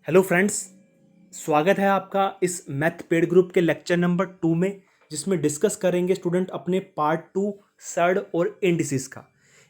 Hello friends, स्वागत है आपका इस मैथ पेड ग्रुप के लेक्चर नंबर 2 में, जिसमें डिस्कस करेंगे स्टूडेंट अपने पार्ट 2 सर्ड और इंडिसेस का।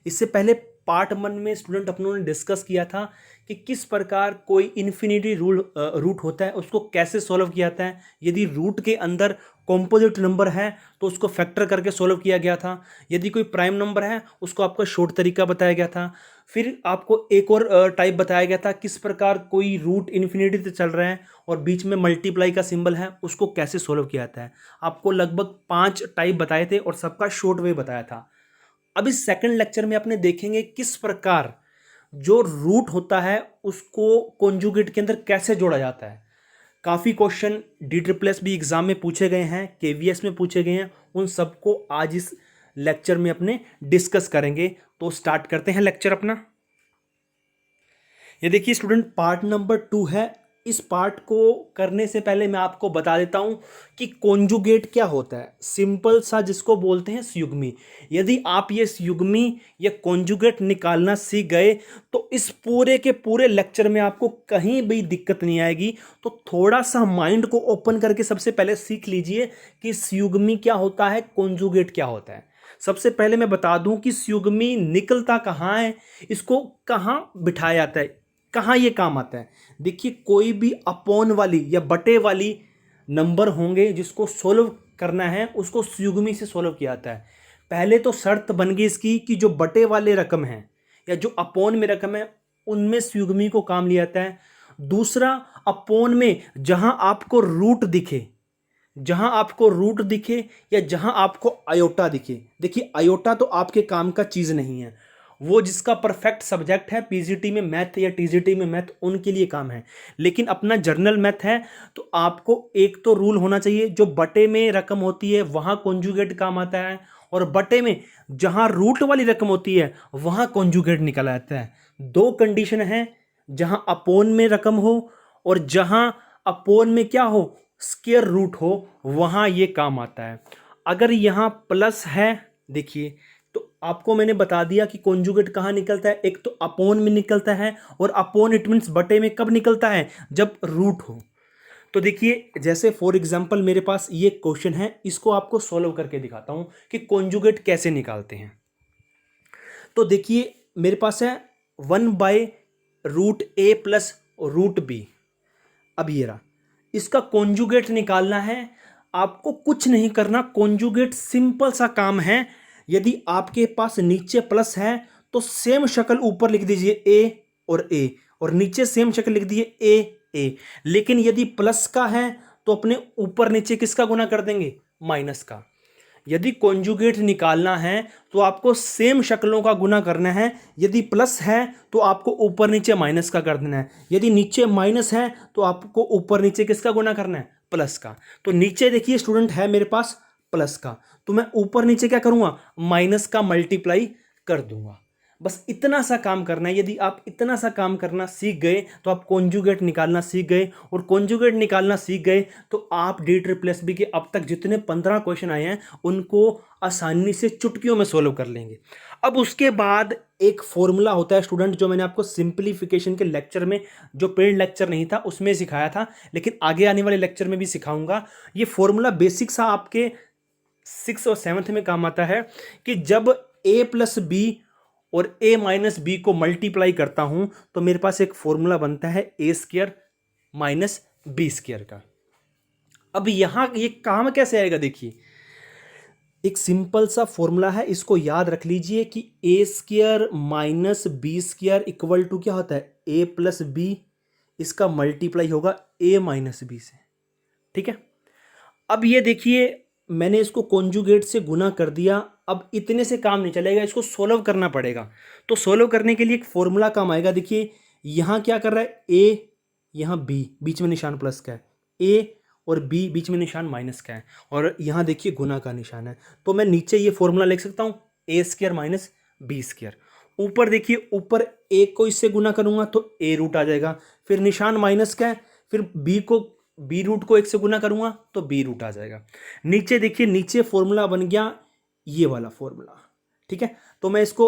इससे पहले पार्ट 1 में स्टूडेंट अपनों ने डिस्कस किया था कि किस प्रकार कोई इन्फिनिटी रूट होता है, उसको कैसे सॉल्व किया जाता है। यदि रूट के अंदर कॉम्पोजिट नंबर है तो उसको फैक्टर करके सॉल्व किया गया था। यदि कोई प्राइम नंबर है उसको आपका शॉर्ट तरीका बताया गया था। फिर आपको एक और टाइप बताया गया था, किस प्रकार कोई रूट इन्फिनिटी से चल रहा है और बीच में मल्टीप्लाई का सिंबल है, उसको कैसे सोल्व किया जाता है। आपको लगभग 5 टाइप बताए थे और सबका शॉर्ट वे बताया था। अब इस सेकंड लेक्चर में अपने देखेंगे किस प्रकार जो रूट होता है उसको कॉन्जुगेट के अंदर कैसे जोड़ा जाता है। काफ़ी क्वेश्चन DSSB एग्जाम में पूछे गए हैं, KVS में पूछे गए हैं, उन सबको आज इस लेक्चर में अपने डिस्कस करेंगे। तो स्टार्ट करते हैं लेक्चर अपना। ये देखिए स्टूडेंट, पार्ट नंबर 2 है। इस पार्ट को करने से पहले मैं आपको बता देता हूं कि कॉन्जुगेट क्या होता है। सिंपल सा जिसको बोलते हैं संयुग्मी। यदि आप ये संयुग्मी या कॉन्जुगेट निकालना सीख गए तो इस पूरे के पूरे लेक्चर में आपको कहीं भी दिक्कत नहीं आएगी। तो थोड़ा सा माइंड को ओपन करके सबसे पहले सीख लीजिए कि संयुग्मी क्या होता है, कॉन्जुगेट क्या होता है। सबसे पहले मैं बता दूं कि संयुग्मी निकलता कहाँ है, इसको कहाँ बिठाया जाता है, कहाँ ये काम आता है। देखिए, कोई भी अपॉन वाली या बटे वाली नंबर होंगे जिसको सोल्व करना है, उसको संयुग्मी से सोल्व किया जाता है। पहले तो शर्त बन गई इसकी कि जो बटे वाले रकम है या जो अपॉन में रकम है उनमें संयुग्मी को काम लिया जाता है। दूसरा, अपॉन में जहां आपको रूट दिखे या जहां आपको आयोटा दिखे। देखिए, आयोटा तो आपके काम का चीज नहीं है, वो जिसका परफेक्ट सब्जेक्ट है पीजीटी में मैथ या टीजीटी में मैथ, उनके लिए काम है। लेकिन अपना जर्नल मैथ है तो आपको एक तो रूल होना चाहिए, जो बटे में रकम होती है वहां कॉन्जुगेट काम आता है, और बटे में जहां रूट वाली रकम होती है वहां कॉन्जुगेट निकल आता है। दो कंडीशन है, जहां अपोन में रकम हो और जहां अपोन में क्या हो, स्क्वायर रूट हो, वहां ये काम आता है। अगर यहां प्लस है, देखिए, तो आपको मैंने बता दिया कि कॉन्जुगेट कहां निकलता है। एक तो अपोन में निकलता है, और अपोन इट मीन्स बटे में कब निकलता है, जब रूट हो। तो देखिए, जैसे फॉर एग्जांपल मेरे पास ये क्वेश्चन है, इसको आपको सॉल्व करके दिखाता हूं कि कॉन्जुगेट कैसे निकालते हैं। तो देखिए, मेरे पास है 1/√a प्लस √b। अब ये रहा, इसका कॉन्जुगेट निकालना है। आपको कुछ नहीं करना, कॉन्जुगेट सिंपल सा काम है। यदि आपके पास नीचे प्लस है तो सेम शक्ल ऊपर लिख दीजिए a और a, और नीचे सेम शक्ल लिख दीजिए a। लेकिन यदि प्लस का है तो अपने ऊपर नीचे किसका गुना कर देंगे, माइनस का। यदि कॉन्जुगेट निकालना है तो आपको सेम शक्लों का गुना करना है। यदि प्लस है तो आपको ऊपर नीचे माइनस का कर देना है। यदि नीचे माइनस है तो आपको ऊपर नीचे किसका गुना करना है, प्लस का। तो नीचे देखिए स्टूडेंट है मेरे पास प्लस का, तो मैं ऊपर नीचे क्या करूंगा, माइनस का मल्टीप्लाई कर दूंगा। बस इतना सा काम करना है। यदि आप इतना सा काम करना सीख गए तो आप कॉन्जुगेट निकालना सीख गए, और कॉन्जुगेट निकालना सीख गए तो आप DSSB के अब तक जितने 15 क्वेश्चन आए हैं उनको आसानी से चुटकियों में सोल्व कर लेंगे। अब उसके बाद एक फॉर्मूला होता है स्टूडेंट, जो मैंने आपको सिंप्लीफिकेशन के लेक्चर में, जो पेड लेक्चर नहीं था उसमें सिखाया था, लेकिन आगे आने वाले लेक्चर में भी सिखाऊंगा। ये फॉर्मूला बेसिक सा आपके 6th और 7th में काम आता है कि जब a प्लस बी और a माइनस बी को मल्टीप्लाई करता हूं तो मेरे पास एक फॉर्मूला बनता है a² माइनस b² का। अब यहां ये काम कैसे आएगा, देखिए, एक सिंपल सा फॉर्मूला है, इसको याद रख लीजिए कि a² minus b² equal to क्या होता है, a प्लस बी, इसका मल्टीप्लाई होगा a माइनस बी से। ठीक है। अब ये देखिए, मैंने इसको कॉन्जुगेट से गुना कर दिया। अब इतने से काम नहीं चलेगा, इसको सोल्व करना पड़ेगा। तो सोल्व करने के लिए एक फॉर्मूला काम आएगा। देखिए, यहां क्या कर रहा है, a, यहां b, बीच में निशान प्लस का है, a और b बीच में निशान माइनस का है, और यहां देखिए गुना का निशान है। तो मैं नीचे ये फॉर्मूला लिख सकता हूं, a² माइनस b²। ऊपर देखिए, ऊपर a को इससे गुना करूंगा तो a रूट आ जाएगा, फिर निशान माइनस का है, फिर बी रूट को 1 से गुना करूंगा तो बी रूट आ जाएगा। नीचे देखिए, नीचे फॉर्मूला बन गया ये वाला फॉर्मूला। ठीक है। तो मैं इसको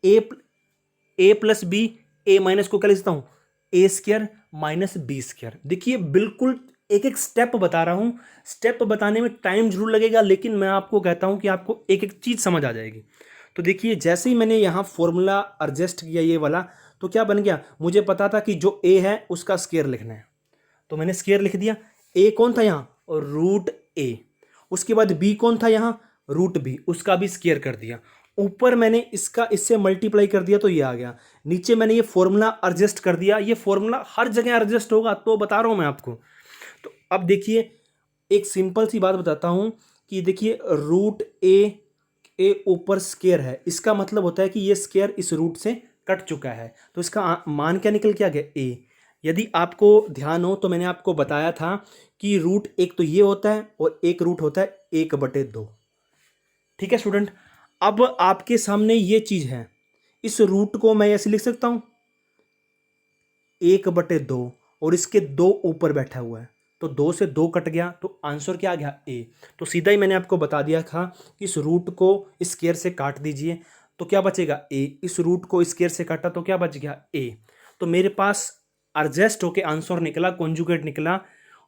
ए प्लस बी, ए माइनस को क्या लिखता हूं, ए स्क्वायर माइनस बी स्क्वायर। देखिए बिल्कुल एक एक स्टेप बता रहा हूँ, स्टेप बताने में टाइम जरूर लगेगा, लेकिन मैं आपको कहता हूँ कि आपको एक एक चीज़ समझ आ जाएगी। तो देखिए जैसे ही मैंने यहाँ फॉर्मूला एडजस्ट किया ये वाला, तो क्या बन गया, मुझे पता था कि जो ए है उसका स्क्वायर लिखना है, तो मैंने स्क्वायर लिख दिया। ए कौन था यहाँ, रूट ए। उसके बाद बी कौन था यहाँ, रूट बी, उसका भी स्क्वायर कर दिया। ऊपर मैंने इसका इससे मल्टीप्लाई कर दिया तो ये आ गया। नीचे मैंने ये फॉर्मूला एडजस्ट कर दिया। ये फॉर्मूला हर जगह एडजस्ट होगा तो बता रहा हूँ मैं आपको। तो अब देखिए एक सिंपल सी बात बताता हूँ कि देखिए रूट ए ऊपर स्क्वायर है, इसका मतलब होता है कि ये स्क्वायर इस रूट से कट चुका है, तो इसका मान क्या निकल के आ गया, ए। यदि आपको ध्यान हो तो मैंने आपको बताया था कि रूट एक तो ये होता है और एक रूट होता है 1/2। ठीक है स्टूडेंट, अब आपके सामने ये चीज है, इस रूट को मैं ऐसे लिख सकता हूं 1/2 और इसके 2 ऊपर बैठा हुआ है, तो 2 से 2 कट गया, तो आंसर क्या आ गया, ए। तो सीधा ही मैंने आपको बता दिया था कि इस रूट को इस स्क्वायर से काट दीजिए तो क्या बचेगा, ए। इस रूट को इस स्क्वायर से काटा तो क्या बच गया, ए। तो मेरे पास एडजस्ट होके आंसर निकला, कॉन्जुगेट निकला,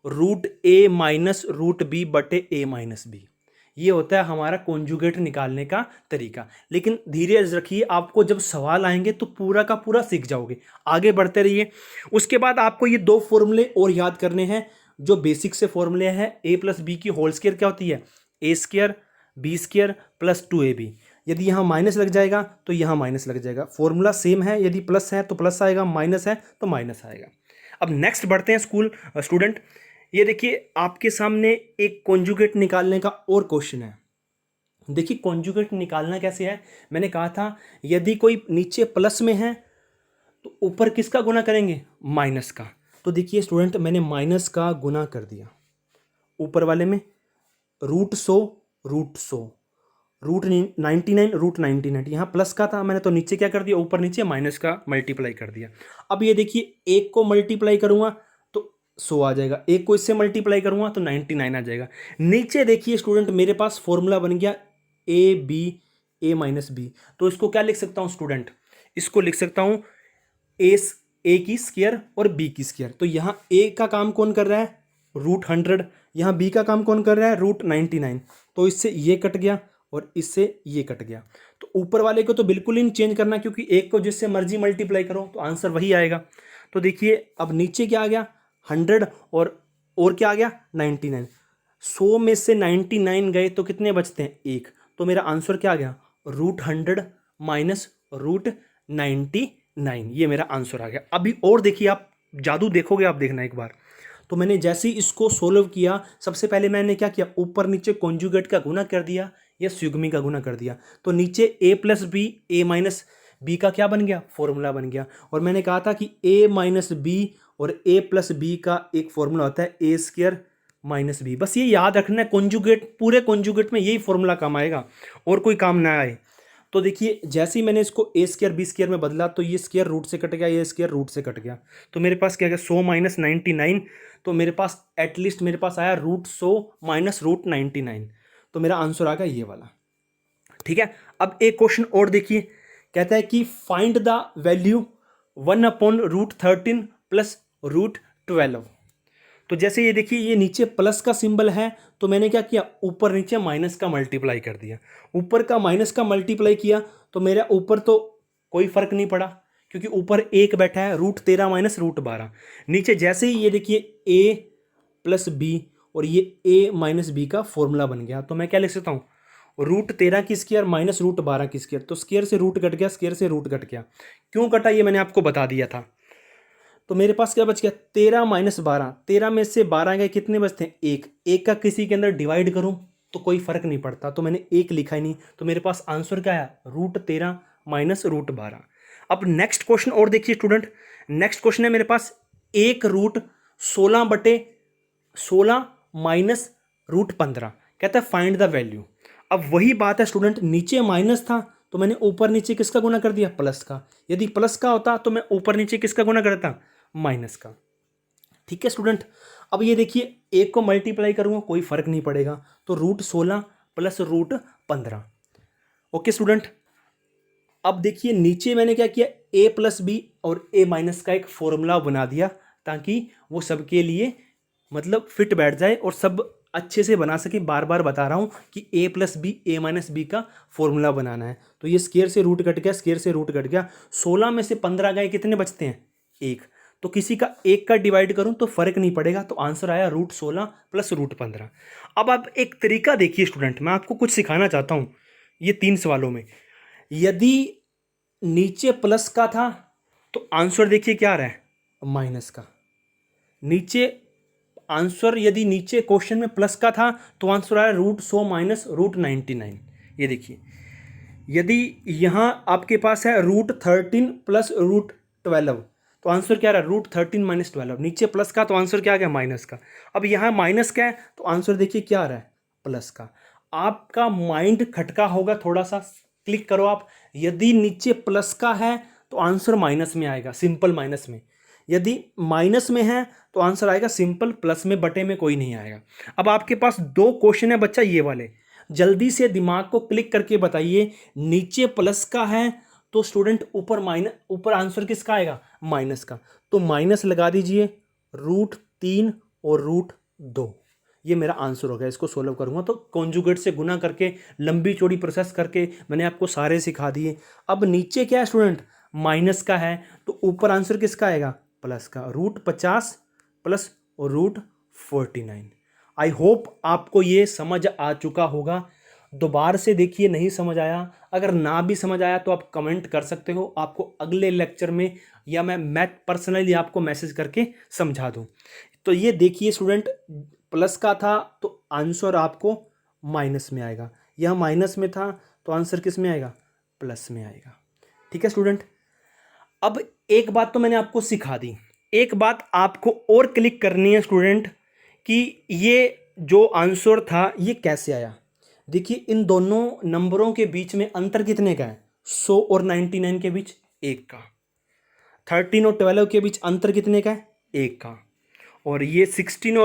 रूट ए माइनस रूट बी बटे ए माइनस बी। ये होता है हमारा कॉन्जुगेट निकालने का तरीका। लेकिन धीरे रखिए, आपको जब सवाल आएंगे तो पूरा का पूरा सीख जाओगे। आगे बढ़ते रहिए। उसके बाद आपको ये 2 फॉर्मूले और याद करने हैं जो बेसिक से फॉर्मूले हैं। ए प्लस बी की होल स्क्वायर क्या होती है, a square b square plus 2ab। यदि यहाँ माइनस लग जाएगा तो यहाँ माइनस लग जाएगा, फॉर्मूला सेम है। यदि प्लस है तो प्लस आएगा, माइनस है तो माइनस आएगा। अब नेक्स्ट बढ़ते हैं स्टूडेंट। ये देखिए आपके सामने एक कॉन्जुगेट निकालने का और क्वेश्चन है। देखिए कॉन्जुगेट निकालना कैसे है, मैंने कहा था यदि कोई नीचे प्लस में है तो ऊपर किसका गुना करेंगे, माइनस का। तो देखिए स्टूडेंट मैंने माइनस का गुना कर दिया ऊपर वाले में, रूट 100 रूट 99 रूट 99। यहाँ प्लस का था, मैंने तो नीचे क्या कर दिया, ऊपर नीचे माइनस का मल्टीप्लाई कर दिया। अब ये देखिए एक को मल्टीप्लाई करूंगा तो 100 आ जाएगा, एक को इससे मल्टीप्लाई करूंगा तो 99 आ जाएगा। नीचे देखिए स्टूडेंट मेरे पास फॉर्मूला बन गया ए माइनस बी। तो इसको क्या लिख सकता हूँ स्टूडेंट, इसको लिख सकता हूँ ए की स्क्वायर और बी की स्क्वायर। तो यहाँ ए का काम कौन कर रहा है, रूट 100। यहाँ बी का काम कौन कर रहा है, रूट 99। तो इससे ये कट गया और इससे ये कट गया। तो ऊपर वाले को तो बिल्कुल ही नहीं चेंज करना, क्योंकि एक को जिससे मर्जी मल्टीप्लाई करो तो आंसर वही आएगा। तो देखिए अब नीचे क्या आ गया, 100 और क्या आ गया, 99। 100 में से 99 गए तो कितने बचते हैं, एक। तो मेरा आंसर क्या आ गया, रूट 100 माइनस रूट 99। ये मेरा आंसर आ गया। अभी और देखिए, आप जादू देखोगे, आप देखना एक बार। तो मैंने जैसे ही इसको सोल्व किया, सबसे पहले मैंने क्या किया, ऊपर नीचे कॉन्जुगेट का गुना कर दिया या स्युग्मी का गुना कर दिया। तो नीचे ए plus B, a minus B का क्या बन गया, फॉर्मूला बन गया। और मैंने कहा था कि ए माइनस बी और ए प्लस बी का एक फॉर्मूला होता है ए स्क्वायर माइनस बी। बस ये याद रखना है, कॉन्जुगेट, पूरे कॉन्जुगेट में यही फॉर्मूला काम आएगा और कोई काम ना आए। तो देखिए जैसे ही मैंने इसको ए स्क्वायर बी स्क्वायर में बदला तो ये स्क्वायर रूट से कट गया, ये स्क्वायर रूट से कट गया। तो मेरे पास क्या गया, 100 माइनस 99। तो मेरे पास एटलीस्ट मेरे पास आया रूट 100 माइनस रूट 99। तो मेरा आंसर आ गया ये वाला। ठीक है, अब एक क्वेश्चन और देखिए, कहता है कि फाइंड द वैल्यू 1/√13 प्लस √12। तो जैसे ये देखिए, ये नीचे प्लस का सिंबल है, तो मैंने क्या किया, ऊपर नीचे माइनस का मल्टीप्लाई कर दिया। ऊपर का माइनस का मल्टीप्लाई किया तो मेरा ऊपर तो कोई फर्क नहीं पड़ा, क्योंकि ऊपर एक बैठा है, √13 माइनस √12। नीचे जैसे ही ये देखिए ए प्लस बी और ये ए माइनस बी का फॉर्मूला बन गया। तो मैं क्या लिख सकता हूँ, √13 की स्क्वायर माइनस √12 की स्क्वायर। तो स्क्वायर से रूट कट गया, स्क्वायर से रूट कट गया। क्यों कटा ये मैंने आपको बता दिया था। तो मेरे पास क्या बच गया, 13 माइनस 12। 13 में से 12 गए, कितने बचते हैं, एक। एक का किसी के अंदर डिवाइड करूं तो कोई फर्क नहीं पड़ता, तो मैंने एक लिखा ही नहीं। तो मेरे पास आंसर क्या है, √13 माइनस √12। अब नेक्स्ट क्वेश्चन और देखिए स्टूडेंट। नेक्स्ट क्वेश्चन है मेरे पास, 1√16/16 माइनस √15। कहता है फाइंड द वैल्यू। अब वही बात है स्टूडेंट, नीचे माइनस था तो मैंने ऊपर नीचे किसका गुना कर दिया, प्लस का। यदि प्लस का होता तो मैं ऊपर नीचे किसका गुना करता, माइनस का। ठीक है स्टूडेंट, अब ये देखिए एक को मल्टीप्लाई करूंगा कोई फर्क नहीं पड़ेगा, तो √16 प्लस √15। ओके स्टूडेंट, अब देखिए नीचे मैंने क्या किया, ए प्लस बी और ए माइनस का एक फॉर्मूला बना दिया ताकि वो सबके लिए मतलब फिट बैठ जाए और सब अच्छे से बना सके। बार बार बता रहा हूँ कि ए plus B a minus B का फॉर्मूला बनाना है। तो ये स्क्वायर से रूट कट गया, स्क्वायर से रूट कट गया। 16 में से 15 गए, कितने बचते हैं? 1। तो किसी का 1 का डिवाइड करूँ तो फर्क नहीं पड़ेगा, तो आंसर आया √16 प्लस √15। अब आप एक तरीका देखिए स्टूडेंट, मैं आपको कुछ सिखाना चाहता हूँ ये 3 सवालों में। यदि नीचे प्लस का था तो आंसर देखिए क्या आ रहा है? माइनस का। नीचे आंसर यदि नीचे क्वेश्चन में प्लस का था तो आंसर आया √100 माइनस √99। ये देखिए, यदि यहाँ आपके पास है √13 प्लस √12 तो आंसर क्या रहा? √13 माइनस 12। नीचे प्लस का तो आंसर क्या आ गया? माइनस का। अब यहाँ माइनस का है तो आंसर देखिए क्या आ रहा है? प्लस का। आपका माइंड खटका होगा थोड़ा सा, क्लिक करो आप। यदि नीचे प्लस का है तो आंसर माइनस में आएगा, सिंपल माइनस में। यदि माइनस में है तो आंसर आएगा सिंपल प्लस में, बटे में कोई नहीं आएगा। अब आपके पास 2 क्वेश्चन है बच्चा ये वाले, जल्दी से दिमाग को क्लिक करके बताइए। नीचे प्लस का है तो स्टूडेंट ऊपर आंसर किसका आएगा? माइनस का। तो माइनस लगा दीजिए, √3 और √2। ये मेरा आंसर हो गया। इसको सोल्व करूंगा तो कॉन्जुगेट से गुना करके, लंबी चौड़ी प्रोसेस करके मैंने आपको सारे सिखा दिए। अब नीचे क्या है स्टूडेंट? माइनस का है तो ऊपर आंसर किसका आएगा? प्लस का। √50 प्लस √49। आई होप आपको ये समझ आ चुका होगा। दोबारा से देखिए, नहीं समझ आया, अगर ना भी समझ आया तो आप कमेंट कर सकते हो, आपको अगले लेक्चर में या मैं पर्सनली आपको मैसेज करके समझा दूं। तो ये देखिए स्टूडेंट, प्लस का था तो आंसर आपको माइनस में आएगा, यह माइनस में था तो आंसर किस में आएगा? प्लस में आएगा। ठीक है स्टूडेंट। अब एक बात तो मैंने आपको सिखा दी, एक बात आपको और क्लिक करनी है स्टूडेंट कि ये जो आंसर था ये कैसे आया। देखिए, इन दोनों नंबरों के बीच में अंतर कितने का है? 100 और 99 के बीच 1 का। 13 और 12 के बीच अंतर कितने का है? 1 का। और ये 16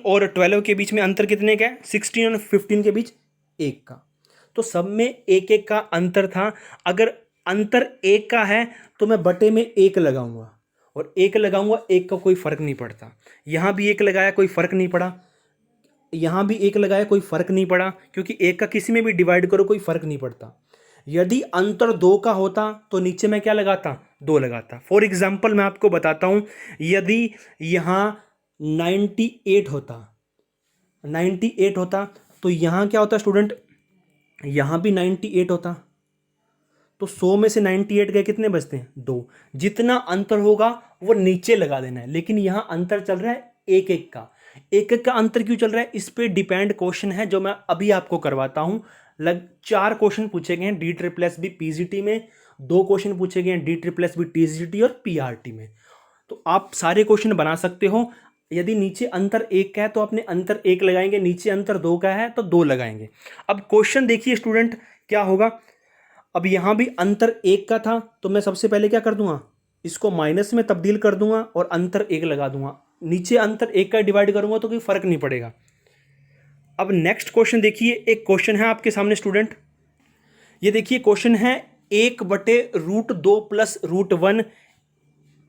और 12 के बीच में अंतर कितने का है? 16 और 15 के बीच 1 का। तो सब में 1-1 का अंतर था। अगर अंतर 1 का है तो मैं बटे में 1 लगाऊंगा, और 1 लगाऊंगा, 1 का कोई फर्क नहीं पड़ता। यहाँ भी 1 लगाया, कोई फर्क नहीं पड़ा। यहाँ भी 1 लगाया, कोई फर्क नहीं पड़ा, क्योंकि 1 का किसी में भी डिवाइड करो कोई फर्क नहीं पड़ता। यदि अंतर 2 का होता तो नीचे मैं क्या लगाता? 2 लगाता। फॉर एग्जाम्पल मैं आपको बताता हूँ, यदि यहाँ 98 होता तो यहाँ क्या होता स्टूडेंट? यहाँ भी 98 होता। तो 100 में से 98 गए, कितने बचते हैं? 2। जितना अंतर होगा वो नीचे लगा देना है। लेकिन यहाँ अंतर चल रहा है 1-1 का। 1-1 का अंतर क्यों चल रहा है? इस पे डिपेंड क्वेश्चन है जो मैं अभी आपको करवाता हूँ। 4 क्वेश्चन पूछे गए हैं DSSB PGT में, 2 क्वेश्चन पूछे गए हैं DSSB TGT और PRT में। तो आप सारे क्वेश्चन बना सकते हो। यदि नीचे अंतर 1 का है तो अपने अंतर 1 लगाएंगे, नीचे अंतर 2 का है तो 2 लगाएंगे। अब क्वेश्चन देखिए स्टूडेंट क्या होगा। अब यहाँ भी अंतर 1 का था तो मैं सबसे पहले क्या कर दूंगा? इसको माइनस में तब्दील कर दूंगा और अंतर 1 लगा दूंगा। नीचे अंतर 1 का डिवाइड करूंगा तो कोई फर्क नहीं पड़ेगा। अब नेक्स्ट क्वेश्चन देखिए, एक क्वेश्चन है आपके सामने स्टूडेंट। ये देखिए क्वेश्चन है 1/√2 प्लस √1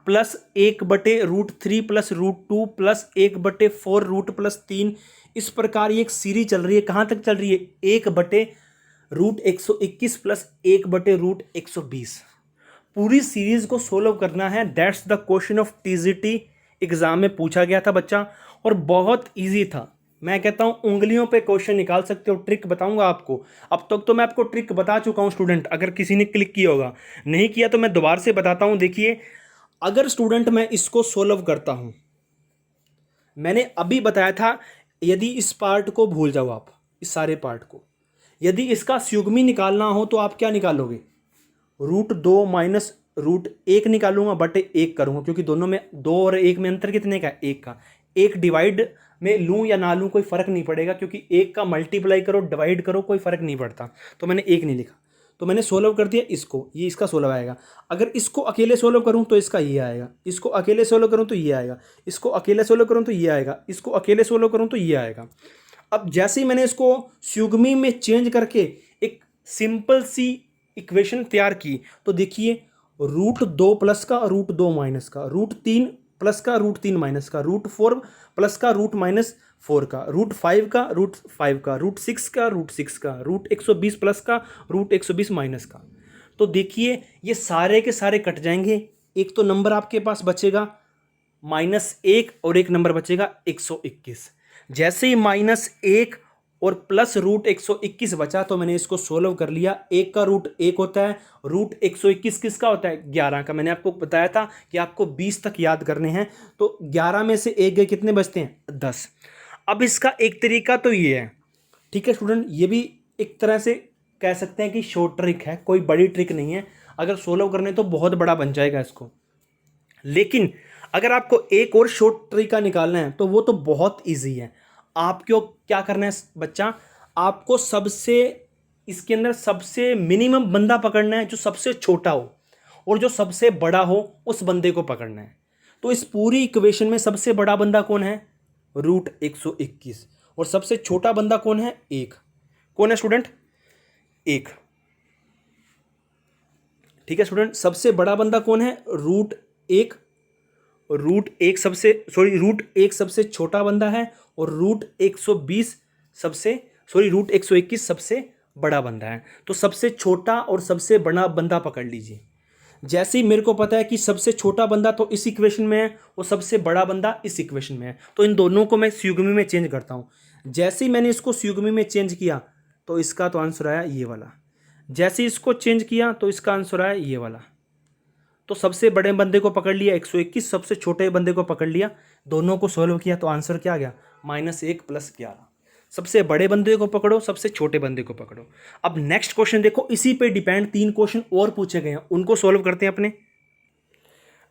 प्लस 1/√3 प्लस √2 प्लस 1/4√+3। इस प्रकार ये एक सीरीज चल रही है। कहाँ तक चल रही है? 1/√121 प्लस 1/√120। पूरी सीरीज को सोल्व करना है। That's the question of TGT। Exam में पूछा गया था बच्चा, और बहुत इजी था। मैं कहता हूं उंगलियों पे क्वेश्चन निकाल सकते हो। ट्रिक बताऊंगा आपको। अब तक तो मैं आपको ट्रिक बता चुका हूं स्टूडेंट, अगर किसी ने क्लिक किया होगा। नहीं किया तो मैं दोबारा से बताता हूं। देखिए, अगर स्टूडेंट मैं इसको सोल्व करता हूं, मैंने अभी बताया था, यदि इस पार्ट को भूल जाओ आप, इस सारे पार्ट को, यदि इसका स्युग्मी निकालना हो तो आप क्या निकालोगे? √2 माइनस √1 निकालूंगा, बटे 1 करूंगा, क्योंकि दोनों में 2 और 1 में अंतर कितने का? 1 का। 1 डिवाइड में लूँ या ना लूँ कोई फर्क नहीं पड़ेगा, क्योंकि 1 का मल्टीप्लाई करो, डिवाइड करो, कोई फर्क नहीं पड़ता। तो मैंने 1 नहीं लिखा, तो मैंने सोल्व कर दिया इसको। ये इसका सोल्व आएगा। अगर इसको अकेले सोल्व करूँ तो इसका ये आएगा, इसको अकेले सोल्व करूँ तो ये आएगा, इसको अकेले सोल्व करूँ तो ये आएगा, इसको अकेले सोल्व करूँ तो ये आएगा। अब जैसे ही मैंने इसको स्युग्मी में चेंज करके एक सिंपल सी इक्वेशन तैयार की तो देखिए √2 प्लस का √2 माइनस का √3 प्लस का √3 माइनस का √4 प्लस का √-4 का √5 का √5 का √6 का √6 का √120 प्लस का √120 माइनस का। तो देखिए ये सारे के सारे कट जाएंगे, एक तो नंबर आपके पास बचेगा -1 और एक नंबर बचेगा 121। जैसे ही -1 और प्लस √121 बचा तो मैंने इसको सोल्व कर लिया। एक का रूट 1 होता है, √121 किसका होता है 11 का। मैंने आपको बताया था कि आपको 20 तक याद करने हैं, तो 11 में से 1 गए कितने बचते हैं 10। अब इसका एक तरीका तो ये है, ठीक है स्टूडेंट, ये भी एक तरह से कह सकते हैं कि शॉर्ट ट्रिक है, कोई बड़ी ट्रिक नहीं है। अगर सोल्व करने तो बहुत बड़ा बन जाएगा इसको, लेकिन अगर आपको एक और शॉर्ट तरीका निकालना है तो वो तो बहुत इजी है। आपको क्या करना है बच्चा, आपको सबसे इसके अंदर सबसे मिनिमम बंदा पकड़ना है जो सबसे छोटा हो, और जो सबसे बड़ा हो उस बंदे को पकड़ना है। तो इस पूरी इक्वेशन में सबसे बड़ा बंदा कौन है √121, और सबसे छोटा बंदा कौन है 1। कौन है स्टूडेंट 1, ठीक है स्टूडेंट। सबसे बड़ा बंदा कौन है √1, √1 सबसे छोटा बंदा है, और √121 सबसे बड़ा बंदा है। तो सबसे छोटा और सबसे बड़ा बंदा पकड़ लीजिए। जैसे ही मेरे को पता है कि सबसे छोटा बंदा तो इस इक्वेशन में है और सबसे बड़ा बंदा इस इक्वेशन में है, तो इन दोनों को मैं संयुग्मी में चेंज करता हूँ। जैसे ही मैंने इसको संयुग्मी में चेंज किया तो इसका तो आंसर आया ये वाला, जैसे ही इसको चेंज किया तो इसका आंसर आया ये वाला। तो सबसे बड़े बंदे को पकड़ लिया 121, सबसे छोटे बंदे को पकड़ लिया, दोनों को सॉल्व किया तो आंसर क्या आ गया -1 + 11। सबसे बड़े बंदे को पकड़ो, सबसे छोटे बंदे को पकड़ो। अब नेक्स्ट क्वेश्चन देखो, इसी पे डिपेंड 3 क्वेश्चन और पूछे गए हैं, उनको सॉल्व करते हैं अपने।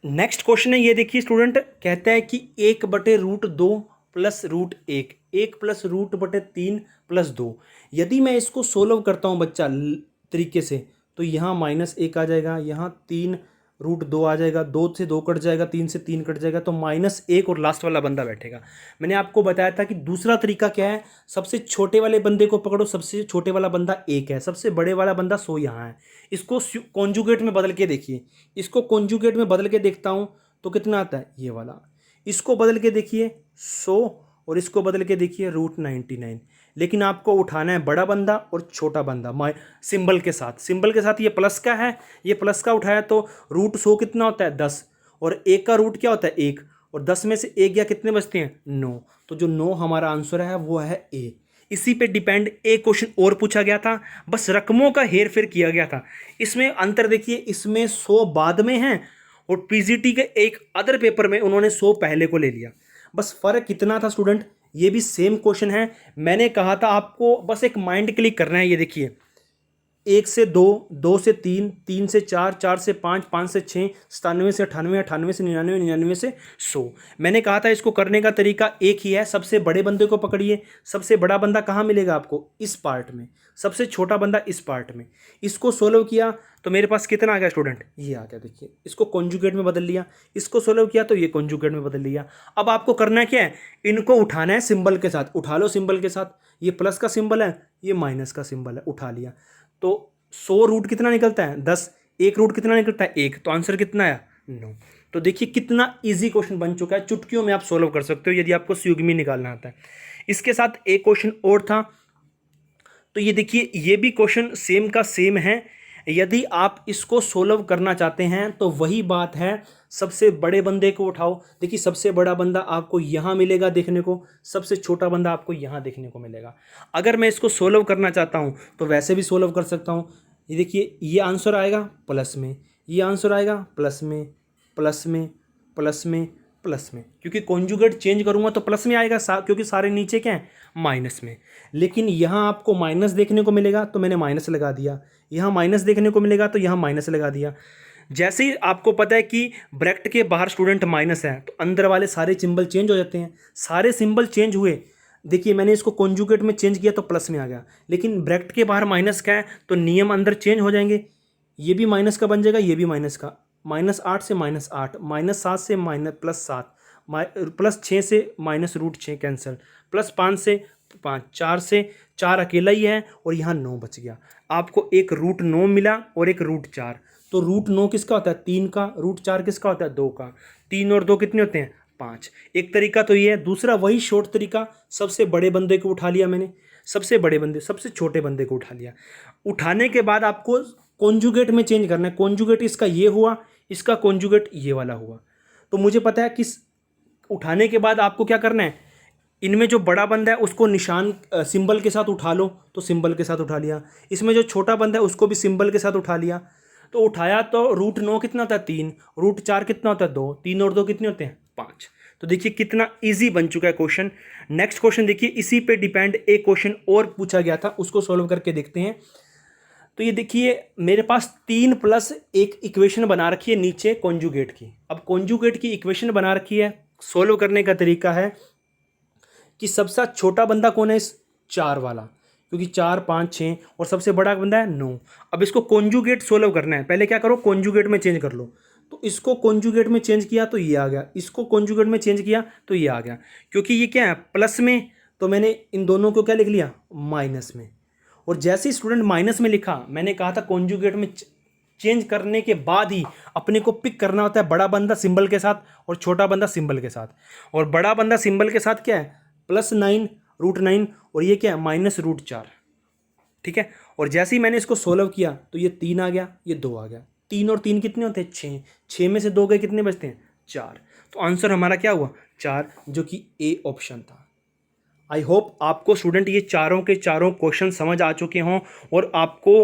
नेक्स्ट क्वेश्चन है ये देखिए स्टूडेंट, कहता है कि 1/√2 + √1, 1 + √3 + 2। यदि मैं इसको सोल्व करता हूँ बच्चा तरीके से, तो यहाँ -1 आ जाएगा, यहाँ 3√2 आ जाएगा, 2 से 2 कट जाएगा, 3 से 3 कट जाएगा, तो -1 और लास्ट वाला बंदा बैठेगा। मैंने आपको बताया था कि दूसरा तरीका क्या है, सबसे छोटे वाले बंदे को पकड़ो, सबसे छोटे वाला बंदा 1 है, सबसे बड़े वाला बंदा 100 यहाँ है। इसको कॉन्जुगेट में बदल के देखिए, इसको कॉन्जुगेट में बदल के देखता हूँ तो कितना आता है ये वाला। इसको बदल के देखिए 100, और इसको बदल के देखिए √99। लेकिन आपको उठाना है बड़ा बंदा और छोटा बंदा सिंबल के साथ। ये प्लस का है, ये प्लस का उठाया तो √100 कितना होता है 10, और 1 का रूट क्या होता है 1, और 10 में से 1 गया कितने बचते हैं 9। तो जो 9 हमारा आंसर है वो है ए। इसी पे डिपेंड एक क्वेश्चन और पूछा गया था, बस रकमों का हेर फेर किया गया था। इसमें अंतर देखिए, इसमें 100 बाद में है और पीजीटी के एक अदर पेपर में उन्होंने 100 पहले को ले लिया। बस फर्क कितना था स्टूडेंट, ये भी सेम क्वेश्चन है। मैंने कहा था आपको बस एक माइंड क्लिक करना है। ये देखिए 1 से 2, 2 से 3, 3 से 4, 4 से 5, 5 से 6, 97 से 98, 98 से 99, 99 से 100। मैंने कहा था इसको करने का तरीका एक ही है, सबसे बड़े बंदे को पकड़िए। सबसे बड़ा बंदा कहाँ मिलेगा आपको, इस पार्ट में, सबसे छोटा बंदा इस पार्ट में। इसको सोल्व किया तो मेरे पास कितना आ गया स्टूडेंट, ये आ गया। देखिए इसको कॉन्जुगेट में बदल लिया, इसको सोल्व किया तो ये कॉन्जुगेट में बदल लिया। अब आपको करना क्या है, इनको उठाना है सिंबल के साथ। उठा लो सिंबल के साथ, ये प्लस का सिंबल है, ये माइनस का सिंबल है, उठा लिया। तो 100 रूट कितना निकलता है 10, 1 रूट कितना निकलता है 1, तो आंसर कितना आया 9। तो देखिए कितना इजी क्वेश्चन बन चुका है, चुटकियों में आप सोल्व कर सकते हो यदि आपको संयुग्मी निकालना आता है। इसके साथ एक क्वेश्चन और था, तो ये देखिए ये भी क्वेश्चन सेम का सेम है। यदि आप इसको सोल्व करना चाहते हैं तो वही बात है, सबसे बड़े बंदे को उठाओ। देखिए सबसे बड़ा बंदा आपको यहाँ मिलेगा देखने को, सबसे छोटा बंदा आपको यहाँ देखने को मिलेगा। अगर मैं इसको सोल्व करना चाहता हूँ तो वैसे भी सोल्व कर सकता हूँ। ये देखिए ये आंसर आएगा प्लस में, ये आंसर आएगा प्लस में, प्लस में, प्लस में, प्लस में, क्योंकि कॉन्जुगेट चेंज करूँगा तो प्लस में आएगा, क्योंकि सारे नीचे क्या है माइनस में। लेकिन यहाँ आपको माइनस देखने को मिलेगा तो मैंने माइनस लगा दिया, यहाँ माइनस देखने को मिलेगा तो यहाँ माइनस लगा दिया। जैसे ही आपको पता है कि ब्रैकेट के बाहर स्टूडेंट माइनस है तो अंदर वाले सारे सिंबल चेंज हो जाते हैं। सारे सिंबल चेंज हुए, देखिए मैंने इसको कॉन्जुगेट में चेंज किया तो प्लस में आ गया, लेकिन ब्रैकेट के बाहर माइनस का है तो नियम अंदर चेंज हो जाएंगे। ये भी माइनस का बन जाएगा, ये भी माइनस का, -8 से -8, -7 से +7, +6 से -√6 कैंसिल, +5 से 5, 4 से 4 अकेला ही है और यहाँ 9 बच गया। आपको एक रूट 9 मिला और एक रूट 4। तो रूट 9 किसका होता है? 3 का। रूट 4 किसका होता है? 2 का। 3 और 2 कितने होते हैं? 5। एक तरीका तो ये है। दूसरा वही शॉर्ट तरीका, सबसे बड़े बंदे को उठा लिया मैंने, सबसे बड़े बंदे, सबसे छोटे बंदे को उठा लिया। उठाने के बाद आपको कॉन्जुगेट में चेंज करना है। कॉन्जुगेट इसका ये हुआ, इसका कॉन्जुगेट ये वाला हुआ। तो मुझे पता है कि उठाने के बाद आपको क्या करना है, इनमें जो बड़ा बंदा है उसको निशान सिंबल के साथ उठा लो, तो सिंबल के साथ उठा लिया। इसमें जो छोटा बंदा है उसको भी सिंबल के साथ उठा लिया। तो उठाया तो रूट 9 कितना होता है? 3। रूट 4 कितना होता है? 2। 3 और 2 कितने होते हैं? 5। तो देखिए कितना इजी बन चुका है क्वेश्चन। नेक्स्ट क्वेश्चन देखिए, इसी पे डिपेंड एक क्वेश्चन और पूछा गया था, उसको सॉल्व करके देखते हैं। तो ये देखिए मेरे पास 3 प्लस एक इक्वेशन बना रखी है नीचे कॉन्जुगेट की। अब कॉन्जुगेट की इक्वेशन बना रखी है, सॉल्व करने का तरीका है कि सबसे छोटा बंदा कौन है? इस 4 वाला, क्योंकि 4, 5, 6 और सबसे बड़ा बंदा है 9। अब इसको कॉन्जुगेट सोल्व करना है। पहले क्या करो, कॉन्जुगेट में चेंज कर लो। तो इसको कॉन्जुगेट में चेंज किया तो ये आ गया, इसको कॉन्जुगेट में चेंज किया तो ये आ गया। क्योंकि ये क्या है? प्लस में, तो मैंने इन दोनों को क्या लिख लिया? माइनस में। और जैसे ही स्टूडेंट माइनस में लिखा, मैंने कहा था कॉन्जुगेट में चेंज करने के बाद ही अपने को पिक करना होता है बड़ा बंदा सिंबल के साथ और छोटा बंदा सिंबल के साथ। और बड़ा बंदा सिंबल के साथ क्या है? +9 रूट 9, और ये क्या है? -√4। ठीक है। और जैसे ही मैंने इसको सोल्व किया तो ये 3 आ गया, ये 2 आ गया। 3 और 3 कितने होते हैं? 6। 6 में से 2 गए, कितने बचते हैं? 4। तो आंसर हमारा क्या हुआ? 4, जो कि ए ऑप्शन था। आई होप आपको स्टूडेंट ये चारों के चारों क्वेश्चन समझ आ चुके हों और आपको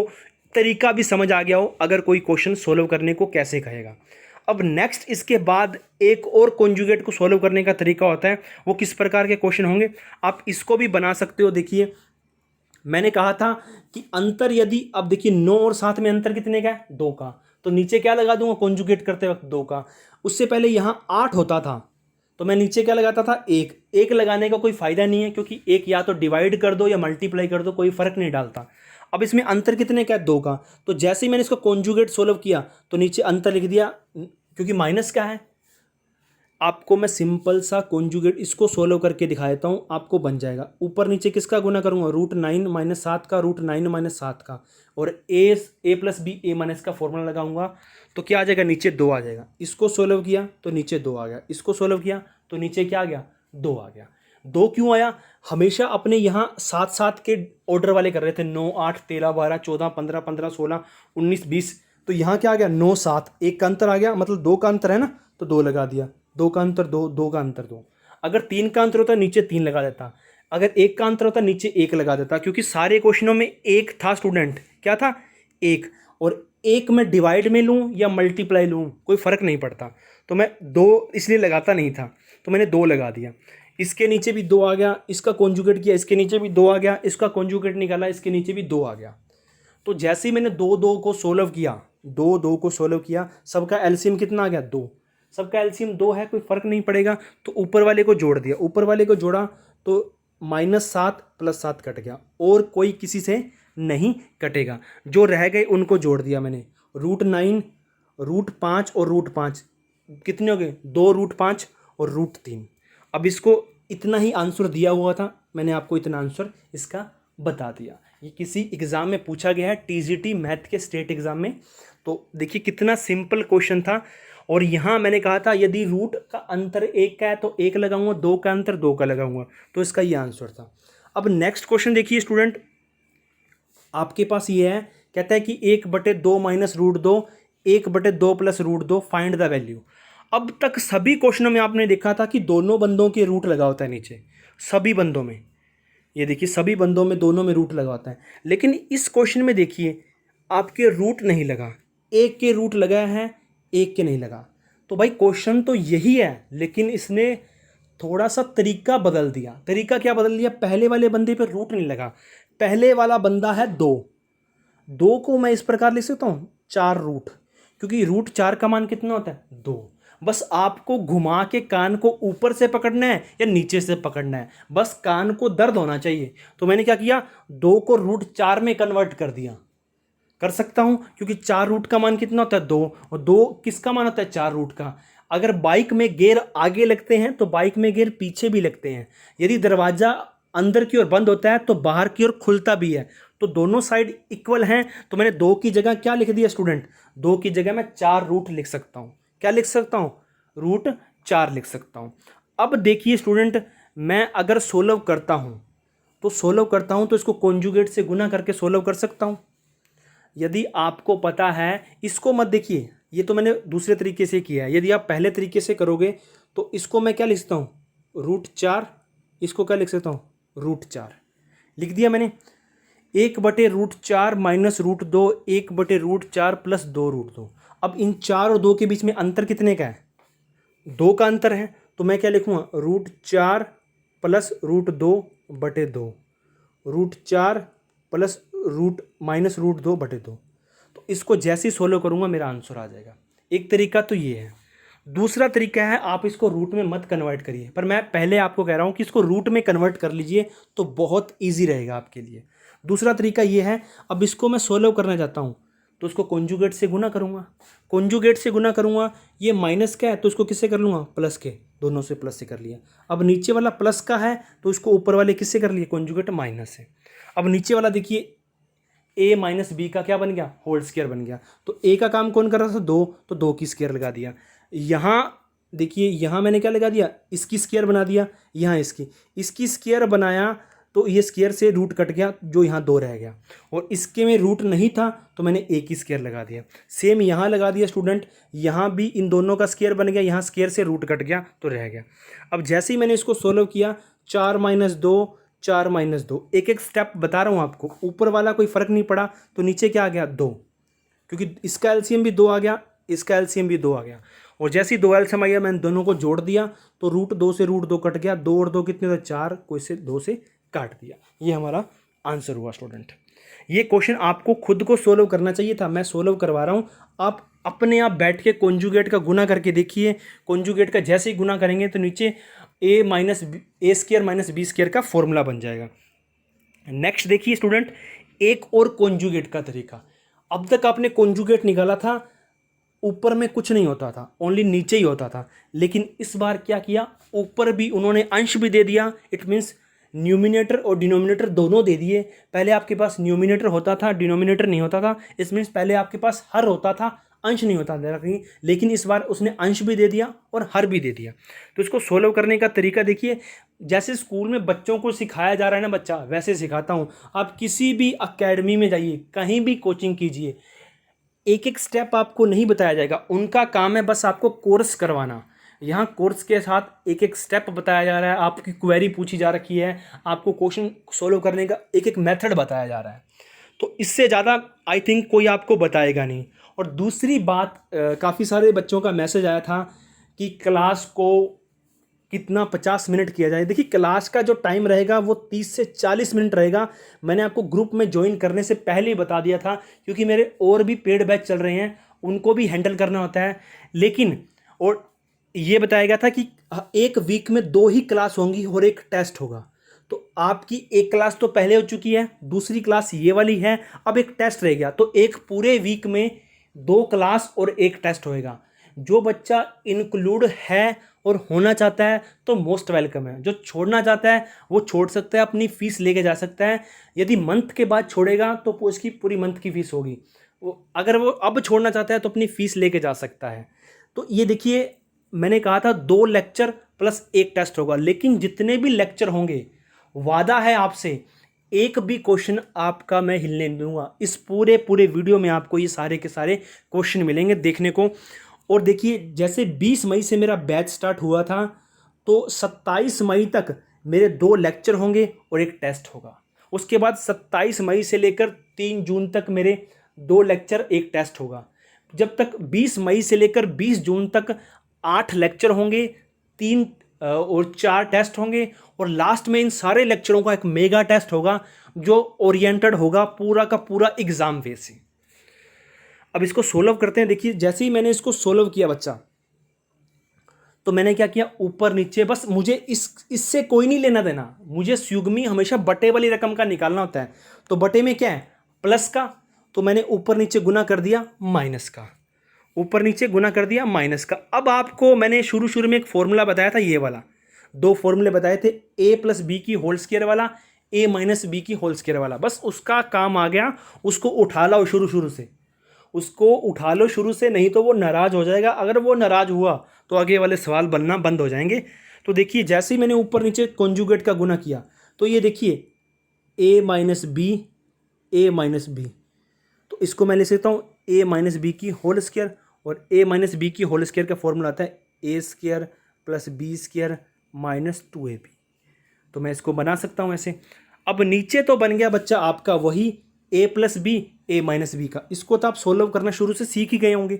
तरीका भी समझ आ गया हो अगर कोई क्वेश्चन सोल्व करने को कैसे कहेगा। अब नेक्स्ट इसके बाद एक और कॉन्जुगेट को सोल्व करने का तरीका होता है। वो किस प्रकार के क्वेश्चन होंगे, आप इसको भी बना सकते हो। देखिए मैंने कहा था कि अंतर यदि, अब देखिए 9 और 7 में अंतर कितने का है? 2 का। तो नीचे क्या लगा दूंगा कॉन्जुगेट करते वक्त? 2 का। उससे पहले यहाँ 8 होता था तो मैं नीचे क्या लगाता था? 1। 1 लगाने का कोई फायदा नहीं है, क्योंकि 1 या तो डिवाइड कर दो या मल्टीप्लाई कर दो, कोई फर्क नहीं डालता। अब इसमें अंतर कितने का है? 2 का। तो जैसे ही मैंने इसको कॉन्जुगेट सोल्व किया तो नीचे अंतर लिख दिया, क्योंकि माइनस का है। आपको मैं सिंपल सा कॉन्जुगेट इसको सोल्व करके दिखा देता हूँ, आपको बन जाएगा। ऊपर नीचे किसका गुना करूँगा? √9 - 7 का, √9 - 7 का, और a + b a - का फॉर्मूला लगाऊंगा तो क्या आ जाएगा? नीचे 2 आ जाएगा। इसको सोल्व किया तो नीचे 2 आ गया, इसको सोल्व किया तो नीचे क्या आ गया? 2 आ गया। 2 क्यों आया? हमेशा अपने यहाँ 7-7 के ऑर्डर वाले कर रहे थे, 9, 8, 13, 12, 14, 15, 15, 16, 19, 20। तो यहाँ क्या आ गया? 9, 7, 1 का अंतर आ गया, मतलब 2 का अंतर है ना, तो 2 लगा दिया। 2 का अंतर 2, 2 का अंतर 2। अगर 3 का अंतर होता नीचे 3 लगा देता, अगर 1 का अंतर होता नीचे 1 लगा देता, क्योंकि सारे क्वेश्चनों में 1 था स्टूडेंट। क्या था? 1। और 1 मैं डिवाइड में लूँ या मल्टीप्लाई लूँ कोई फ़र्क नहीं पड़ता, तो मैं 2 इसलिए लगाता नहीं था, तो मैंने 2 लगा दिया। इसके नीचे भी 2 आ गया, इसका कॉन्जुगेट किया, इसके नीचे भी 2 आ गया, इसका कॉन्जुगेट निकाला, इसके नीचे भी 2 आ गया। तो जैसे ही मैंने 2 को सोल्व किया, 2 को सोल्व किया, सबका एलसीएम कितना आ गया? 2। सबका एलसीएम 2 है, कोई फर्क नहीं पड़ेगा, तो ऊपर वाले को जोड़ दिया। ऊपर वाले को जोड़ा तो -7 + 7 कट गया, और कोई किसी से नहीं कटेगा। जो रह गए उनको जोड़ दिया मैंने। √9, √5 और √5 कितने हो गए? 2 √5 और √3। अब इसको इतना ही आंसर दिया हुआ था, मैंने आपको इतना आंसर इसका बता दिया। ये किसी एग्ज़ाम में पूछा गया है, टीजीटी मैथ के स्टेट एग्ज़ाम में। तो देखिए कितना सिंपल क्वेश्चन था। और यहाँ मैंने कहा था यदि रूट का अंतर 1 का है तो 1 लगाऊंगा, 2 का अंतर 2 का लगाऊंगा, तो इसका ये आंसर था। अब नेक्स्ट क्वेश्चन देखिए स्टूडेंट, आपके पास ये है, कहता है कि 1/2 - √2, 1/2 + √2, फाइंड द वैल्यू। अब तक सभी क्वेश्चनों में आपने देखा था कि दोनों बंदों के रूट लगा होता है नीचे, सभी बंदों में। ये देखिए सभी बंदों में दोनों में रूट लगा होता है, लेकिन इस क्वेश्चन में देखिए आपके रूट नहीं लगा, एक के रूट लगा है, एक के नहीं लगा। तो भाई क्वेश्चन तो यही है, लेकिन इसने थोड़ा सा तरीका बदल दिया। तरीका क्या बदल दिया? पहले वाले बंदे पे रूट नहीं लगा। पहले वाला बंदा है 2, 2 को मैं इस प्रकार लिख सकता हूँ 4 रूट, क्योंकि √4 का मान कितना होता है? 2। बस आपको घुमा के कान को ऊपर से पकड़ना है या नीचे से पकड़ना है, बस कान को दर्द होना चाहिए। तो मैंने क्या किया? 2 को √4 में कन्वर्ट कर दिया। कर सकता हूं, क्योंकि 4 रूट का मान कितना होता है? 2, और 2 किसका मान होता है? 4 रूट का। अगर बाइक में गियर आगे लगते हैं तो बाइक में गियर पीछे भी लगते हैं। यदि दरवाजा अंदर की ओर बंद होता है तो बाहर की ओर खुलता भी है, तो दोनों साइड इक्वल हैं। तो मैंने 2 की जगह क्या लिख दिया स्टूडेंट, 2 की जगह मैं 4 रूट लिख सकता हूँ। क्या लिख सकता हूँ, रूट 4 लिख सकता हूँ। अब देखिए स्टूडेंट, मैं अगर सोल्व करता हूँ तो इसको कॉन्जुगेट से गुना करके सोल्व कर सकता हूँ। यदि आपको पता है, इसको मत देखिए, ये तो मैंने दूसरे तरीके से किया है। यदि आप पहले तरीके से करोगे तो इसको मैं क्या लिख सकता हूँ, रूट 4, इसको क्या लिख सकता हूँ, रूट 4 लिख दिया मैंने। 1/√4 माइनस √2, 1/√4 प्लस 2√2। अब इन 4 और 2 के बीच में अंतर कितने का है, 2 का अंतर है, तो मैं क्या लिखूँगा, √4 प्लस √2/2, √4 प्लस -√2/2। तो इसको जैसे ही सोल्व करूँगा मेरा आंसर आ जाएगा। एक तरीका तो ये है। दूसरा तरीका है, आप इसको रूट में मत कन्वर्ट करिए, पर मैं पहले आपको कह रहा हूँ कि इसको रूट में कन्वर्ट कर लीजिए तो बहुत ईजी रहेगा आपके लिए। दूसरा तरीका ये है, अब इसको मैं सोल्व करना चाहता हूँ तो उसको कॉन्जुगेट से गुना करूँगा। ये माइनस का है तो इसको किससे कर लूँगा, प्लस के, दोनों से प्लस से कर लिया। अब नीचे वाला प्लस का है तो इसको ऊपर वाले किससे कर लिए, कॉन्जुगेट माइनस से। अब नीचे वाला देखिए, a माइनस बी का क्या बन गया, होल स्क्वायर बन गया। तो a का काम कौन कर रहा था, 2, तो 2 की स्क्वायर लगा दिया। यहाँ देखिए, यहाँ मैंने क्या लगा दिया, इसकी स्क्वायर बना दिया, यहाँ इसकी स्क्वायर बनाया तो ये स्क्वायर से रूट कट गया, जो यहाँ 2 रह गया, और इसके में रूट नहीं था तो मैंने a की स्क्वायर लगा दिया। सेम यहाँ लगा दिया स्टूडेंट, यहाँ भी इन दोनों का स्क्वायर बन गया, यहाँ स्क्वायर से रूट कट गया तो रह गया। अब जैसे ही मैंने इसको सोल्व किया, 4 - 2, 4 - 2, एक एक स्टेप बता रहा हूँ आपको, ऊपर वाला कोई फर्क नहीं पड़ा तो नीचे क्या आ गया, 2, क्योंकि इसका एलसीएम भी 2 आ गया, इसका एलसीएम भी 2 आ गया। और जैसे ही 2 एलसीएम आ गया, मैंने दोनों को जोड़ दिया तो √2 से √2 कट गया, 2 और 2 कितने थे, 4, को इसे 2 से काट दिया। ये हमारा आंसर हुआ स्टूडेंट। ये क्वेश्चन आपको खुद को सोल्व करना चाहिए था, मैं सोल्व करवा रहा हूँ। आप अपने आप बैठ के कॉन्जुगेट का गुना करके देखिए। कॉन्जुगेट का जैसे ही गुना करेंगे तो नीचे a square minus b square का फॉर्मूला बन जाएगा। नेक्स्ट देखिए स्टूडेंट, एक और कॉन्जुगेट का तरीका। अब तक आपने कॉन्जुगेट निकाला था, ऊपर में कुछ नहीं होता था, ओनली नीचे ही होता था, लेकिन इस बार क्या किया, ऊपर भी उन्होंने अंश भी दे दिया। इट मीन्स न्यूमिनेटर और डिनोमिनेटर दोनों दे दिए। पहले आपके पास न्यूमिनेटर होता था, डिनोमिनेटर नहीं होता था। इस मीन्स पहले आपके पास हर होता था, अंश नहीं होता था कहीं, लेकिन इस बार उसने अंश भी दे दिया और हर भी दे दिया। तो इसको सोल्व करने का तरीका देखिए, जैसे स्कूल में बच्चों को सिखाया जा रहा है ना बच्चा, वैसे सिखाता हूँ। आप किसी भी अकेडमी में जाइए, कहीं भी कोचिंग कीजिए, एक एक स्टेप आपको नहीं बताया जाएगा, उनका काम है बस आपको कोर्स करवाना। यहाँ कोर्स के साथ एक एक स्टेप बताया जा रहा है, आपकी क्वेरी पूछी जा रखी है, आपको क्वेश्चन सोल्व करने का एक एक मेथड बताया जा रहा है। तो इससे ज़्यादा आई थिंक कोई आपको बताएगा नहीं। और दूसरी बात, काफ़ी सारे बच्चों का मैसेज आया था कि क्लास को कितना 50 मिनट किया जाए। देखिए, क्लास का जो टाइम रहेगा वो 30 से 40 मिनट रहेगा। मैंने आपको ग्रुप में ज्वाइन करने से पहले ही बता दिया था, क्योंकि मेरे और भी पेड बैच चल रहे हैं, उनको भी हैंडल करना होता है। लेकिन और ये बताया गया था कि एक वीक में 2 ही क्लास होंगी और एक टेस्ट होगा। तो आपकी एक क्लास तो पहले हो चुकी है, दूसरी क्लास ये वाली है, अब एक टेस्ट रह गया। तो एक पूरे वीक में 2 क्लास और एक टेस्ट होएगा। जो बच्चा इंक्लूड है और होना चाहता है तो मोस्ट वेलकम है। जो छोड़ना चाहता है वो छोड़ सकता है, अपनी फ़ीस लेके जा सकता है। यदि मंथ के बाद छोड़ेगा तो उसकी पूरी मंथ की फ़ीस होगी। अगर वो अब छोड़ना चाहता है तो अपनी फ़ीस लेके जा सकता है। तो ये देखिए, मैंने कहा था 2 लेक्चर प्लस एक टेस्ट होगा, लेकिन जितने भी लेक्चर होंगे, वादा है आपसे, एक भी क्वेश्चन आपका मैं हिलने नहीं दूंगा। इस पूरे वीडियो में आपको ये सारे के सारे क्वेश्चन मिलेंगे देखने को। और देखिए, जैसे 20 मई से मेरा बैच स्टार्ट हुआ था, तो 27 मई तक मेरे 2 लेक्चर होंगे और एक टेस्ट होगा। उसके बाद 27 मई से लेकर 3 जून तक मेरे 2 लेक्चर, एक टेस्ट होगा। जब तक 20 मई से लेकर 20 जून तक 8 लेक्चर होंगे, 3 और 4 टेस्ट होंगे, और लास्ट में इन सारे लेक्चरों का एक मेगा टेस्ट होगा जो ओरिएंटेड होगा पूरा का पूरा एग्जाम वे से। अब इसको सोल्व करते हैं। देखिए, जैसे ही मैंने इसको सोल्व किया बच्चा, तो मैंने क्या किया, ऊपर नीचे, बस मुझे इससे कोई नहीं लेना देना, मुझे स्युग्मी हमेशा बटे वाली रकम का निकालना होता है। तो बटे में क्या है, प्लस का, तो मैंने ऊपर नीचे गुना कर दिया माइनस का, ऊपर नीचे गुना कर दिया माइनस का। अब आपको मैंने शुरू में एक फॉर्मूला बताया था, ये वाला, दो फॉर्मूले बताए थे, ए प्लस बी की होल स्क्वायर वाला, ए माइनस बी की होल स्क्वायर वाला। बस उसका काम आ गया, उसको उठा लो शुरू से, उसको उठा लो शुरू से, नहीं तो वो नाराज़ हो जाएगा। अगर वो नाराज़ हुआ तो आगे वाले सवाल बनना बंद हो जाएंगे। तो देखिए जैसे ही मैंने ऊपर नीचे कॉन्जुगेट का गुना किया तो ये देखिए a minus b, a minus b, तो इसको मैं लिख सकता हूँ ए माइनस बी की होल स्क्वायर, और ए माइनस बी की होल स्क्वायर का फॉर्मूला आता है a square plus b square minus 2ab। तो मैं इसको बना सकता हूँ ऐसे। अब नीचे तो बन गया बच्चा आपका वही ए plus B, a minus B का। इसको तो आप सोल्व करना शुरू से सीख ही गए होंगे,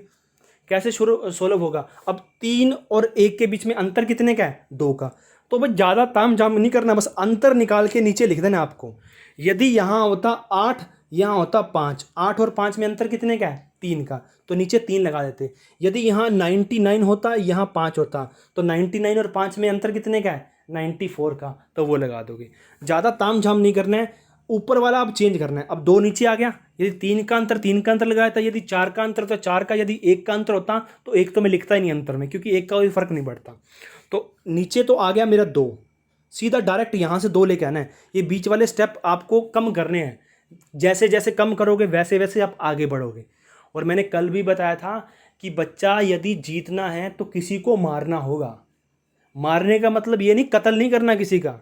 कैसे शुरू सोल्व होगा। अब 3 और 1 के बीच में अंतर कितने का है, 2 का। तो बस ज़्यादा ताम झाम नहीं करना, बस अंतर निकाल के नीचे लिख देना आपको। यदि यहाँ होता 8, यहाँ होता 5, 8 और 5 में अंतर कितने का है, 3 का, तो नीचे 3 लगा देते। यदि यहाँ 99 होता, यहाँ 5 होता, तो 99 और 5 में अंतर कितने का है, 94 का, तो वो लगा दोगे। ज़्यादा ताम झाम नहीं करना है, ऊपर वाला अब चेंज करना है। अब 2 नीचे आ गया, यदि 3 का अंतर 3 का अंतर लगाया था, यदि 4 का अंतर होता 4 का, यदि 1 का अंतर होता तो 1 तो मैं लिखता ही नहीं अंतर में, क्योंकि 1 का कोई फर्क नहीं पड़ता। तो नीचे तो आ गया मेरा 2, सीधा डायरेक्ट यहाँ से 2 लेके आना है। ये बीच वाले स्टेप आपको कम करने हैं, जैसे जैसे कम करोगे वैसे वैसे आप आगे बढ़ोगे। और मैंने कल भी बताया था कि बच्चा यदि जीतना है तो किसी को मारना होगा। मारने का मतलब ये नहीं कत्ल नहीं करना किसी का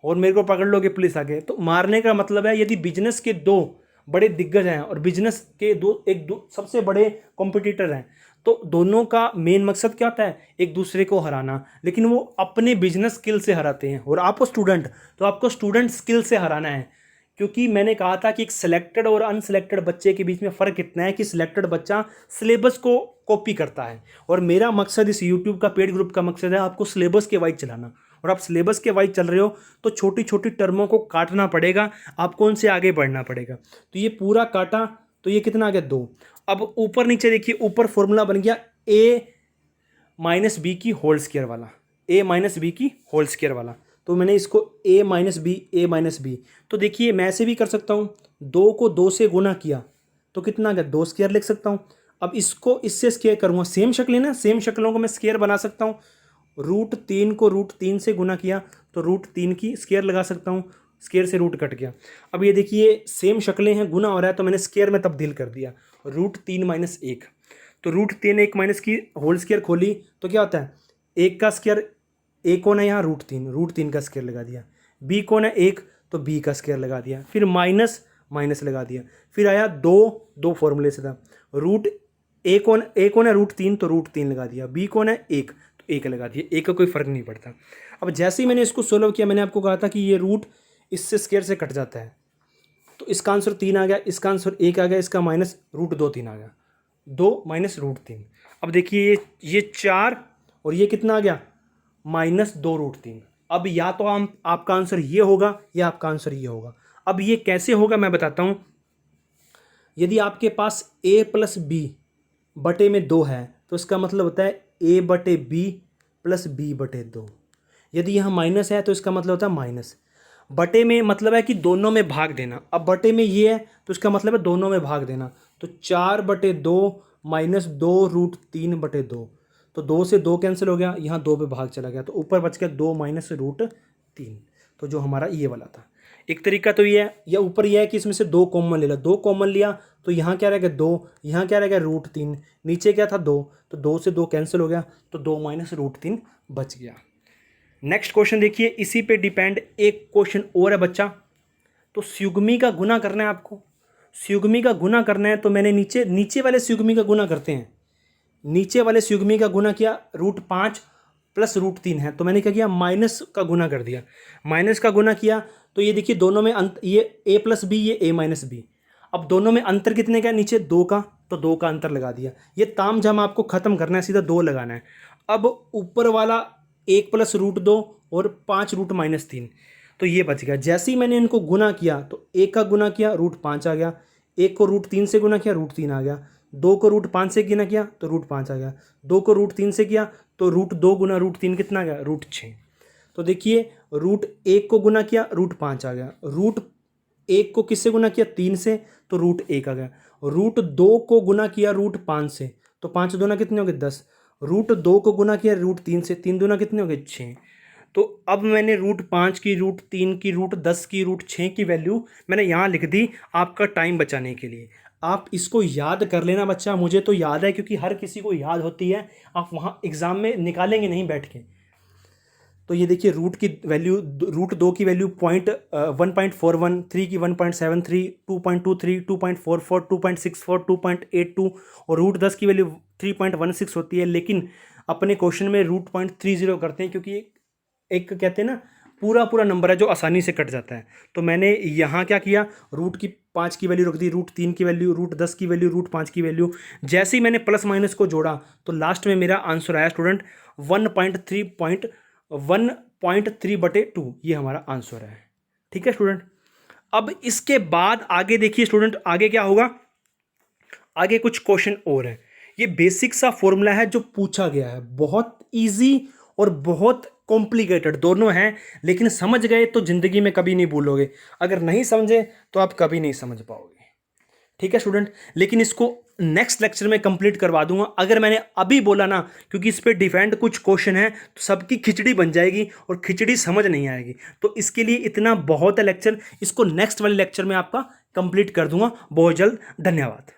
और मेरे को पकड़ लोगे पुलिस आके। तो मारने का मतलब है यदि बिजनेस के 2 बड़े दिग्गज हैं और बिजनेस के दो सबसे बड़े कॉम्पिटिटर हैं, तो दोनों का मेन मकसद क्या होता है, एक दूसरे को हराना, लेकिन वो अपने बिजनेस स्किल से हराते हैं। और आपको स्टूडेंट, तो आपको स्टूडेंट स्किल से हराना है। क्योंकि मैंने कहा था कि एक सिलेक्टेड और अनसिलेक्टेड बच्चे के बीच में फ़र्क इतना है कि सिलेक्टेड बच्चा सिलेबस को कॉपी करता है, और मेरा मकसद इस यूट्यूब का पेड ग्रुप का मकसद है आपको सिलेबस के वाइज चलाना। और आप सिलेबस के वाइज चल रहे हो तो छोटी छोटी टर्मों को काटना पड़ेगा, आपको उनसे आगे बढ़ना पड़ेगा। तो ये पूरा काटा तो ये कितना आ गया, 2। अब ऊपर नीचे देखिए, ऊपर फॉर्मूला बन गया ए माइनस बी की होल स्क्वायर वाला, ए माइनस बी की होल स्क्वायर वाला। तो मैंने इसको ए माइनस बी, तो देखिए मैं ऐसे भी कर सकता हूँ, 2 को 2 से गुना किया तो कितना आ गया, 2 स्क्वायर लिख सकता हूँ। अब इसको इससे स्क्वायर करूँगा, सेम शक्ल है ना, सेम शक्लों को मैं स्क्वायर बना सकता हूँ। √3 को √3 से गुना किया तो √3 की स्क्वायर लगा सकता हूँ, स्क्वायर से रूट कट गया। अब ये देखिए सेम शक्लें हैं, गुना हो रहा है, तो मैंने स्क्वायर में तब्दील कर दिया, √3 - 1। तो √3 1 माइनस की होल स्क्वायर खोली तो क्या होता है, 1 का स्क्वायर, ए कौन है यहाँ, √3 का स्क्वायर लगा दिया। बी कौन है, 1, तो बी का स्क्वायर लगा दिया। फिर माइनस माइनस लगा दिया। फिर आया 2 फॉर्मूले से था, ए कौन है, √3, तो √3 लगा दिया। बी कौन है, 1, तो 1 लगा दिया। 1 का कोई फ़र्क नहीं पड़ता। अब जैसे ही मैंने इसको सोल्व किया, मैंने आपको कहा था कि ये रूट इससे स्क्वायर से कट जाता है, तो इसका आंसर 3 आ गया, इसका आंसर 1 आ गया, इसका माइनस √2 3 आ गया, 2 माइनस √3। अब देखिए ये 4 और ये कितना आ गया, -2 √3। अब या तो आपका आंसर ये होगा या आपका आंसर ये होगा। अब ये कैसे होगा मैं बताता हूँ। यदि आपके पास a प्लस बी बटे में 2 है तो इसका मतलब होता है a बटे बी प्लस बी बटे 2। यदि यहाँ माइनस है तो इसका मतलब होता है माइनस। बटे में मतलब है कि दोनों में भाग देना। अब बटे में ये है तो इसका मतलब है दोनों में भाग देना। तो 4/2 -2 √3 बटे 2, तो 2 से 2 कैंसिल हो गया, यहाँ 2 पे भाग चला गया, तो ऊपर बच गया 2 माइनस √3। तो जो हमारा ये वाला था। एक तरीका तो ये है, या ऊपर ये है कि इसमें से 2 कॉमन ले लो, 2 कॉमन लिया तो यहाँ क्या रहेगा 2, यहाँ क्या रहेगा √3, नीचे क्या था 2, तो 2 से 2 कैंसिल हो गया, तो 2 माइनस √3 बच गया। नेक्स्ट क्वेश्चन देखिए, इसी पे डिपेंड एक क्वेश्चन और है बच्चा। तो स्युग्मी का गुना करना है आपको, स्युग्मी का गुना करना है। तो मैंने नीचे वाले स्युग्मी का गुना करते हैं। नीचे वाले स्युग्मी का गुना किया, √5 प्लस √3 है, तो मैंने क्या किया, माइनस का गुना कर दिया। माइनस का गुना किया तो ये देखिए दोनों में ये a प्लस बी, ये a माइनस बी। अब दोनों में अंतर कितने का है, नीचे 2 का, तो 2 का अंतर लगा दिया। ये ताम झाम आपको खत्म करना है, सीधा 2 लगाना है। अब ऊपर वाला 1 प्लस √2 और 5 √-3, तो ये बच गया। जैसे ही मैंने इनको गुना किया तो 1 का गुना किया √5 आ गया, 1 को √3 से गुना किया √3 आ गया, 2 को √5 से गुना किया तो √5 आ गया, 2 को √3 से किया तो √2 गुना √3 कितना आ गया, √6। तो देखिए √1 को गुना किया √5 आ गया, √1 को किससे गुना किया, 3 से, तो √1 आ गया। √2 को गुना किया √5 से, तो 5 दूना कितने हो गए 10। √2 को गुना किया √3 से, 3 दूना कितने हो गए 6। तो अब मैंने √5 की, √3 की, √10 की, √6 की वैल्यू मैंने यहाँ लिख दी आपका टाइम बचाने के लिए। आप इसको याद कर लेना बच्चा, मुझे तो याद है क्योंकि हर किसी को याद होती है, आप वहाँ एग्ज़ाम में निकालेंगे नहीं बैठ के। तो ये देखिए रूट की वैल्यू, √2 की वैल्यू 1.41, 3 की 1.73, 2.23, 2.44, 2.64, 2.82 और √10 की वैल्यू 3.16 होती है। लेकिन अपने क्वेश्चन में √0.30 करते हैं क्योंकि एक कहते हैं ना पूरा पूरा नंबर है जो आसानी से कट जाता है। तो मैंने यहाँ क्या किया, √5 की वैल्यू रख दी, √3 की वैल्यू, √10 की वैल्यू, √5 की वैल्यू। जैसे ही मैंने प्लस माइनस को जोड़ा तो लास्ट में मेरा आंसर आया स्टूडेंट 1.3/2, ये हमारा आंसर है। ठीक है स्टूडेंट। अब इसके बाद आगे देखिए स्टूडेंट, आगे क्या होगा, आगे कुछ क्वेश्चन और है। ये बेसिक सा फॉर्मूला है जो पूछा गया है, बहुत इजी और बहुत कॉम्प्लिकेटेड दोनों हैं, लेकिन समझ गए तो जिंदगी में कभी नहीं भूलोगे, अगर नहीं समझे तो आप कभी नहीं समझ पाओगे। ठीक है स्टूडेंट, लेकिन इसको नेक्स्ट लेक्चर में कंप्लीट करवा दूंगा। अगर मैंने अभी बोला ना, क्योंकि इस पे डिफेंड कुछ क्वेश्चन है तो सबकी खिचड़ी बन जाएगी और खिचड़ी समझ नहीं आएगी, तो इसके लिए इतना बहुत है लेक्चर, इसको नेक्स्ट वाले लेक्चर में आपका कंप्लीट कर दूंगा बहुत जल्द। धन्यवाद।